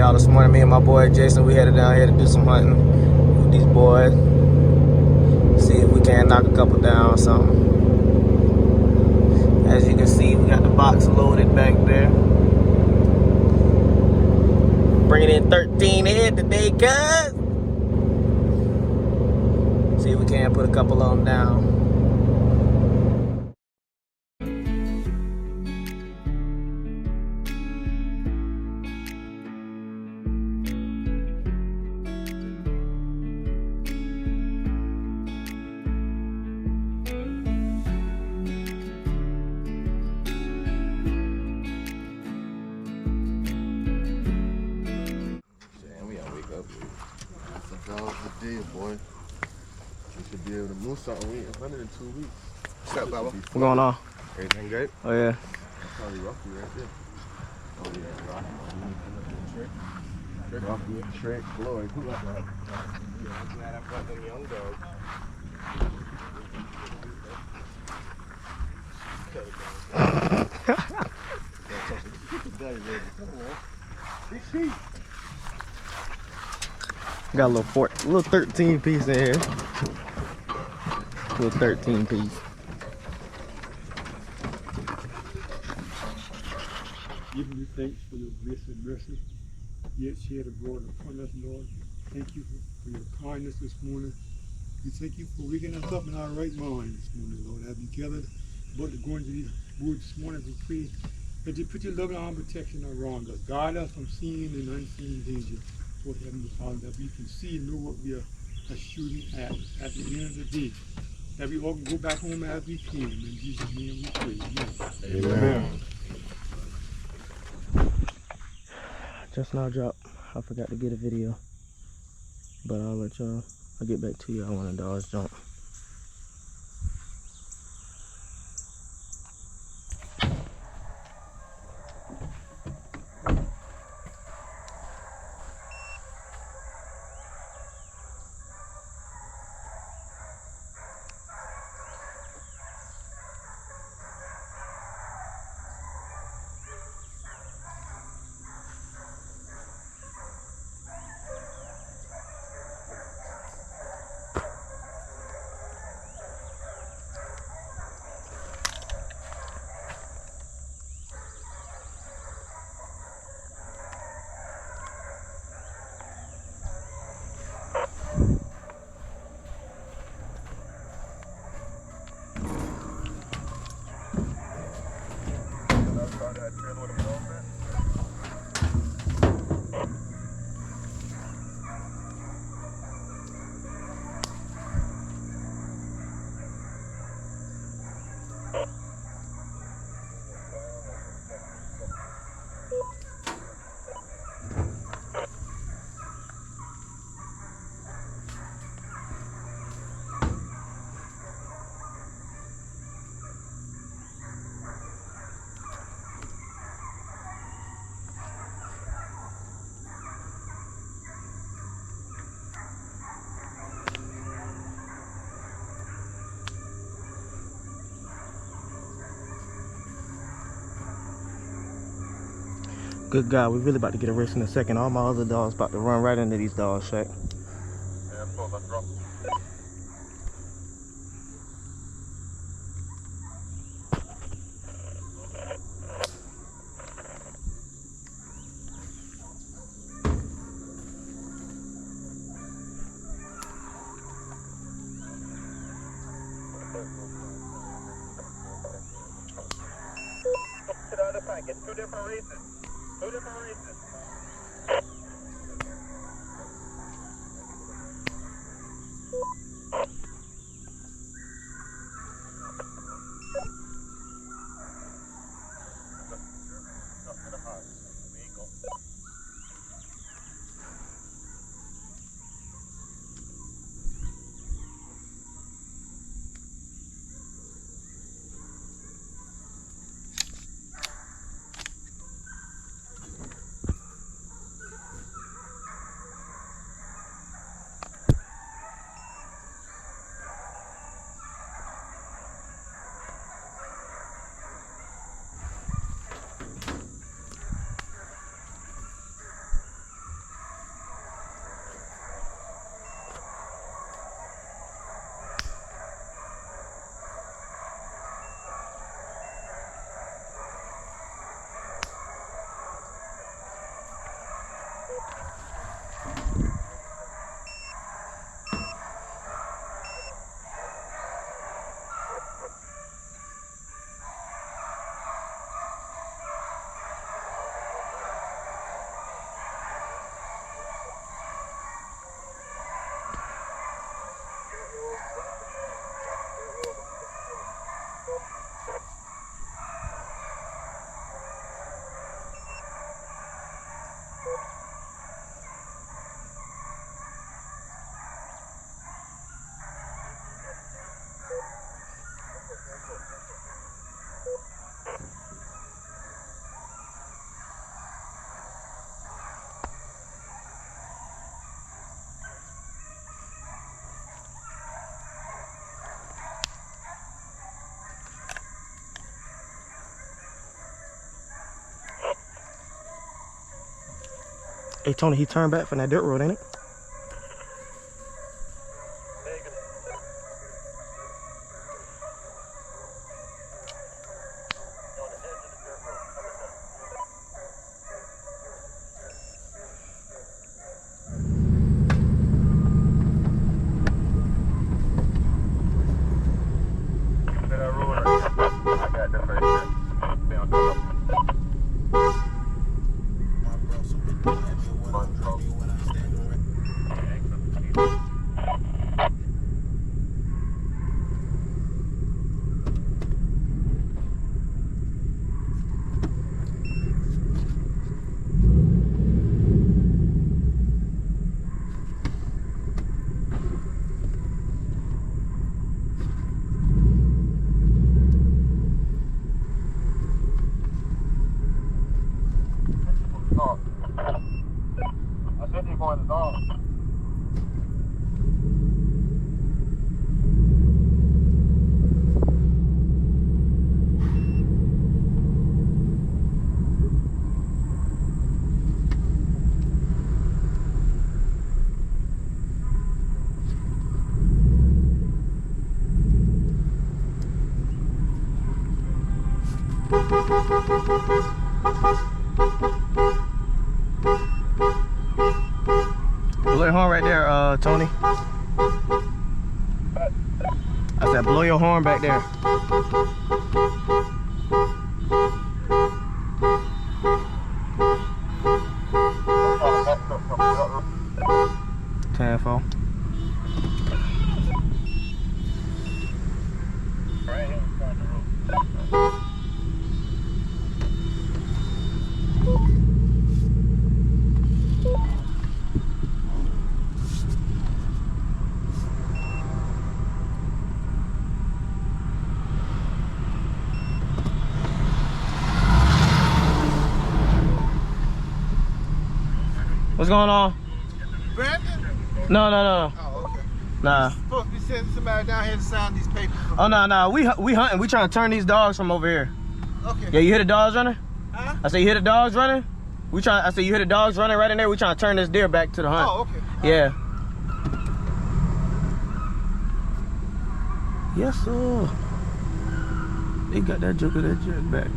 y'all this morning. Me and my boy Jason, we headed down here to do some hunting with these boys. See if we can knock a couple down or something. As you can see, we got the box loaded back there. Bringing in 13 head today, cuz. See if we can put a couple of them down. Boy, we should be able to move something. We 102 weeks. What's up, Baba? What's going on? Everything good? Oh yeah. That's probably Rocky right there. Oh yeah, Rocky. Rocky, Shrek, Floyd. Who got that? Yeah, I'm glad I brought them young dogs. Got a little 13 piece in here. Little 13 piece. Giving you thanks for your grace and mercy, yet shed abroad upon us, Lord. Thank you for your kindness this morning. We thank you for waking us up in our right mind this morning, Lord. As we gathered about to go into these woods this morning, we pray that you put your loving arm protection around us. Guide us from seen and unseen danger. Lord Heavenly Father, that we can see and know what we are shooting at the end of the day. That we all can go back home as we came. In Jesus' name we pray. Amen. Amen. Just now dropped. I forgot to get a video. But I'll get back to y'all when the dogs jump. Good God, we really about to get a race in a second. All my other dogs about to run right into these dogs, Shaq. Yeah, let's drop. To the other side, get two different races. Two different races. Hey, Tony, he turned back from that dirt road, ain't it? Blow your horn right there, Tony. I said blow your horn back there. 10-4. What's going on? Brandon? No. Oh, okay. Nah. Supposed to be sending somebody down here to sign these papers. Oh, no. We hunting. We trying to turn these dogs from over here. Okay. Yeah, you hear the dogs running? Huh? I said, you hear the dogs running? I said, you hear the dogs running right in there? We trying to turn this deer back to the hunt. Oh, okay. Yeah. Yes, sir. They got that joker, that jerk back.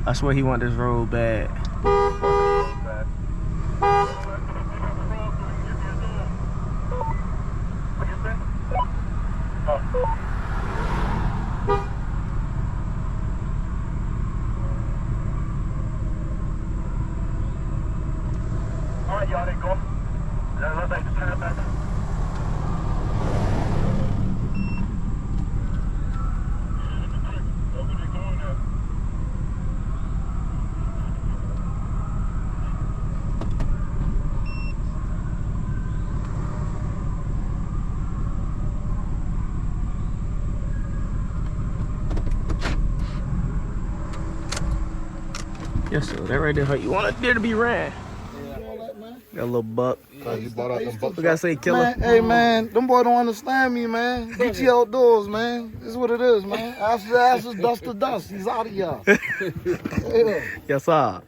I swear he want this road bad. Alright, y'all, they go. Let's like to turn it back. Yes, sir. That right there, how you want a deer to be ran. Got a little buck. You bought out them bucks. We gotta say killer. Man, hey man, them boys don't understand me, man. BT Outdoors, man. This is what it is, man. Ashes, dust to dust. He's out of here. Yeah. Yes, sir.